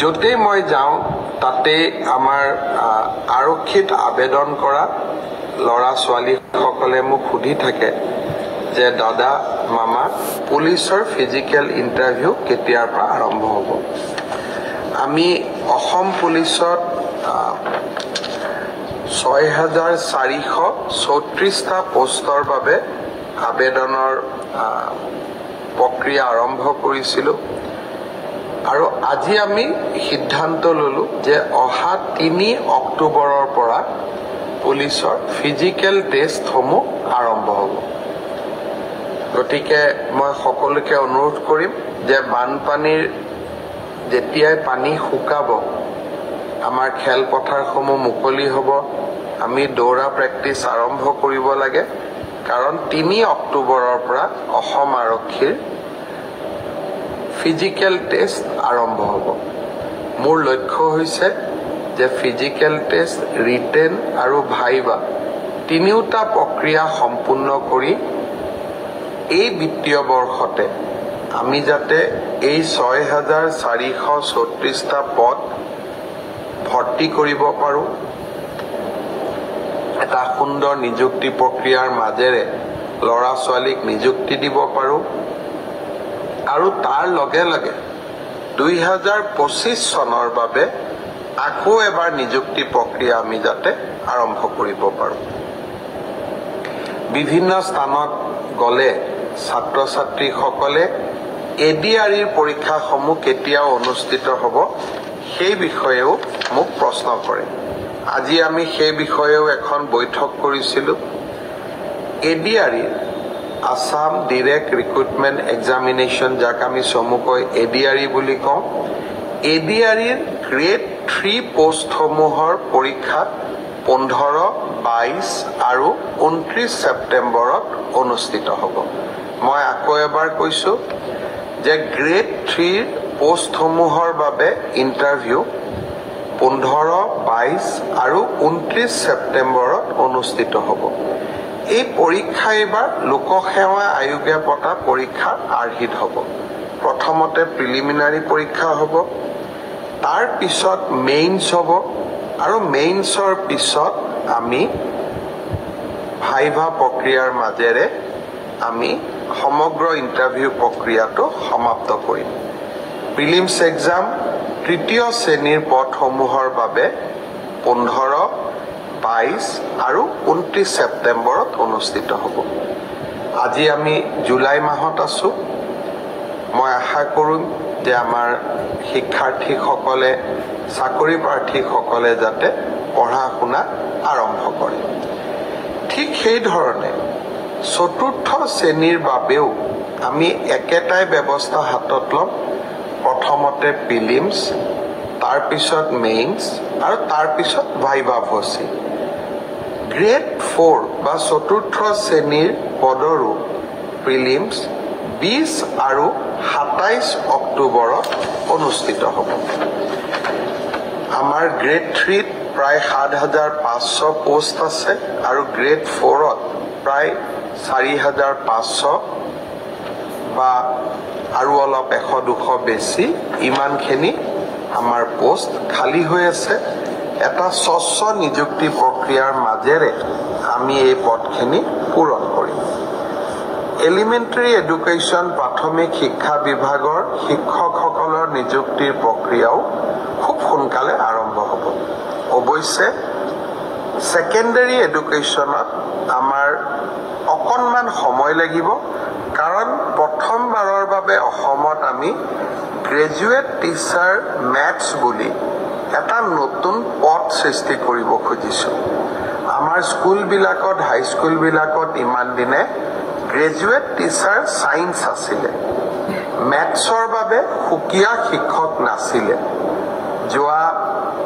য'তেই মই যাওঁ তাতে আমাৰ আৰক্ষীত আবেদন কৰা ল'ৰা ছোৱালীসকলে মোক সুধি থাকে যে দাদা মামা পুলিচৰ ফিজিকেল ইণ্টাৰভিউ কেতিয়াৰ পৰা আৰম্ভ হ'ব আমি অসম পুলিচত 6434টা পোষ্টৰ বাবে আবেদনৰ প্ৰক্ৰিয়া আৰম্ভ কৰিছিলোঁ আৰু আজি আমি সিদ্ধান্ত ললো যে অহা 3 অক্টোবৰৰ পৰা পুলিচৰ ফিজিকেল টেষ্টসমূহ আৰম্ভ হ'ব গতিকে মই সকলোকে অনুৰোধ কৰিম যে বানপানীৰ যেতিয়াই পানী শুকাব আমাৰ খেলপথাৰসমূহ মুকলি হ'ব আমি দৌৰা প্ৰেক্টিছ আৰম্ভ কৰিব লাগে কাৰণ 3 অক্টোবৰৰ পৰা অসম আৰক্ষীৰ ফিজিকেল টেষ্ট আৰম্ভ হ'ব মোৰ লক্ষ্য হৈছে যে ফিজিকেল টেষ্ট ৰিটেন আৰু ভাইবা তিনিওটা প্ৰক্ৰিয়া সম্পূৰ্ণ কৰি এই বিত্তীয় বৰ্ষতে আমি যাতে এই 6434টা পদ ভৰ্তি কৰিব পাৰোঁ এটা সুন্দৰ নিযুক্তি প্ৰক্ৰিয়াৰ মাজেৰে ল'ৰা ছোৱালীক নিযুক্তি দিব পাৰোঁ আৰু তাৰ লগে লগে 2025 চনৰ বাবে আকৌ এবাৰ নিযুক্তি প্ৰক্ৰিয়া আমি যাতে আৰম্ভ কৰিব পাৰোঁ বিভিন্ন স্থানত গলে ছাত্ৰ ছাত্ৰীসকলে এডিআৰইৰ পৰীক্ষাসমূহ কেতিয়া অনুষ্ঠিত হ'ব সেই বিষয়েও মোক প্ৰশ্ন কৰে আজি আমি সেই বিষয়েও এখন বৈঠক কৰিছিলোঁ ADRE Assam direct recruitment examination যাক আমি চমুকৈ এডিআৰই বুলি কওঁ এডিআৰইৰ গ্ৰেড 3 পোষ্টসমূহৰ পৰীক্ষা 15, 22 আৰু 29 ছেপ্টেম্বৰত অনুষ্ঠিত হ'ব মই আকৌ এবাৰ কৈছোঁ যে গ্ৰেড 3 পোষ্টসমূহৰ বাবে ইণ্টাৰভিউ 15, 22 আৰু 29 ছেপ্টেম্বৰত অনুষ্ঠিত হ'ব এই পৰীক্ষা এবাৰ লোকসেৱা আয়োগে পতা পৰীক্ষাৰ আৰ্হিত হ'ব প্ৰথমতে প্ৰিলিমিনাৰী পৰীক্ষা হ'ব তাৰ পিছত মেইনছ হ'ব আৰু মেইনছৰ পিছত আমি ভাইভা প্ৰক্ৰিয়াৰ মাজেৰে আমি সমগ্ৰ ইণ্টাৰভিউ প্ৰক্ৰিয়াটো সমাপ্ত কৰিম প্ৰিলিমছ এক্সাম তৃতীয় শ্ৰেণীৰ পদসমূহৰ বাবে 15, 22 আৰু 29 ছেপ্টেম্বৰত অনুষ্ঠিত হ'ব আজি আমি জুলাই মাহত আছো মই আশা কৰিম যে আমাৰ শিক্ষাৰ্থীসকলে চাকৰি প্ৰাৰ্থীসকলে যাতে পঢ়া শুনা আৰম্ভ কৰে ঠিক সেই ধৰণে চতুৰ্থ শ্ৰেণীৰ বাবেও আমি একেটাই ব্যৱস্থা হাতত ল'ম প্ৰথমতে প্ৰিলিমছ তাৰ পিছত মেইনছ আৰু তাৰ পিছত ভাইভা ভচি গ্ৰেড 4 বা চতুৰ্থ শ্ৰেণীৰ পদৰো প্ৰিলিমছ 20 আৰু 27 অক্টোবৰত অনুষ্ঠিত হ'ব আমাৰ গ্ৰেড 3ত প্ৰায় 7500 পোষ্ট আছে আৰু গ্ৰেড 4ত প্ৰায় 4500 বা আৰু অলপ 100-200 বেছি ইমানখিনি আমাৰ পোষ্ট খালী হৈ আছে এটা স্বচ্ছ নিযুক্তি প্ৰক্ৰিয়াৰ মাজেৰে আমি এই পদখিনি পূৰণ কৰিম এলিমেণ্টাৰী এডুকেশ্যন প্ৰাথমিক শিক্ষা বিভাগৰ শিক্ষকসকলৰ নিযুক্তিৰ প্ৰক্ৰিয়াও খুব সোনকালে আৰম্ভ হ'ব অৱশ্যে সেকেন্ডাৰী এডুকেশ্যনত আমাৰ অকণমান সময় লাগিব কাৰণ প্ৰথমবাৰৰ বাবে অসমত আমি গ্ৰেজুৱেট টিচাৰ মেথছ বুলি এটা নতুন পদ সৃষ্টি কৰিব খুজিছোঁ আমাৰ স্কুলবিলাকত হাইস্কুলবিলাকত ইমান দিনে গ্ৰেজুৱেট টিচাৰ সায়েন্স আছিলে মেথছৰ বাবে সুকীয়া শিক্ষক নাছিলে যোৱা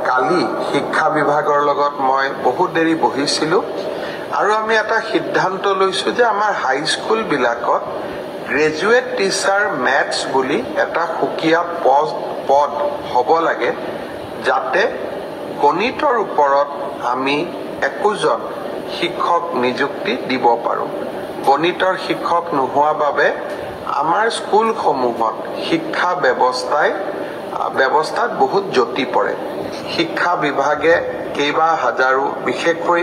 কালি শিক্ষা বিভাগৰ লগত মই বহুত দেৰি বহিছিলোঁ আৰু আমি এটা সিদ্ধান্ত লৈছোঁ যে আমাৰ হাইস্কুলবিলাকত গ্ৰেজুৱেট টিচাৰ মেথছ বুলি এটা সুকীয়া পদ হ'ব লাগে যাতে গণিতৰ ওপৰত আমি একোজন শিক্ষক নিযুক্তি দিব পাৰোঁ গণিতৰ শিক্ষক নোহোৱা বাবে আমাৰ স্কুলসমূহত শিক্ষা ব্যৱস্থাই ব্যৱস্থাত বহুত জটি পৰে শিক্ষা বিভাগে কেইবা হাজাৰো বিশেষকৈ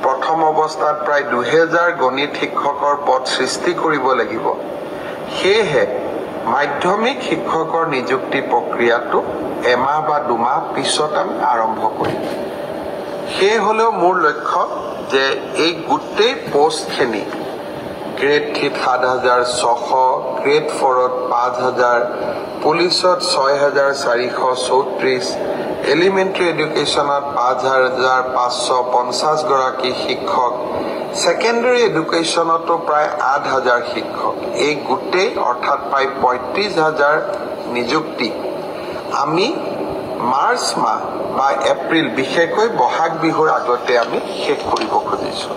প্ৰথম অৱস্থাত প্ৰায় 2000 গণিত শিক্ষকৰ পদ সৃষ্টি কৰিব লাগিব সেয়েহে মাধ্যমিক শিক্ষকৰ নিযুক্তি প্ৰক্ৰিয়াটো এমাহ বা দুমাহ পিছত আমি আৰম্ভ কৰিম সেই হলেও মোৰ লক্ষ্য যে এই গোটেই পোষ্টখিনি গ্ৰেড 3 7600 গ্ৰেড 4 5000 পুলিচত 6434 এলিমেন্টাৰী এডুকেশ্যনত 5550 গৰাকী শিক্ষক সেকেন্ডাৰী এডুকেশ্যনতো প্ৰায় 8000 শিক্ষক এই গোটেই অৰ্থাৎ প্ৰায় 35000 নিযুক্তি আমি মাৰ্চ মাহ বা এপ্ৰিল বিশেষকৈ বহাগ বিহুৰ আগতে আমি শেষ কৰিব খুজিছো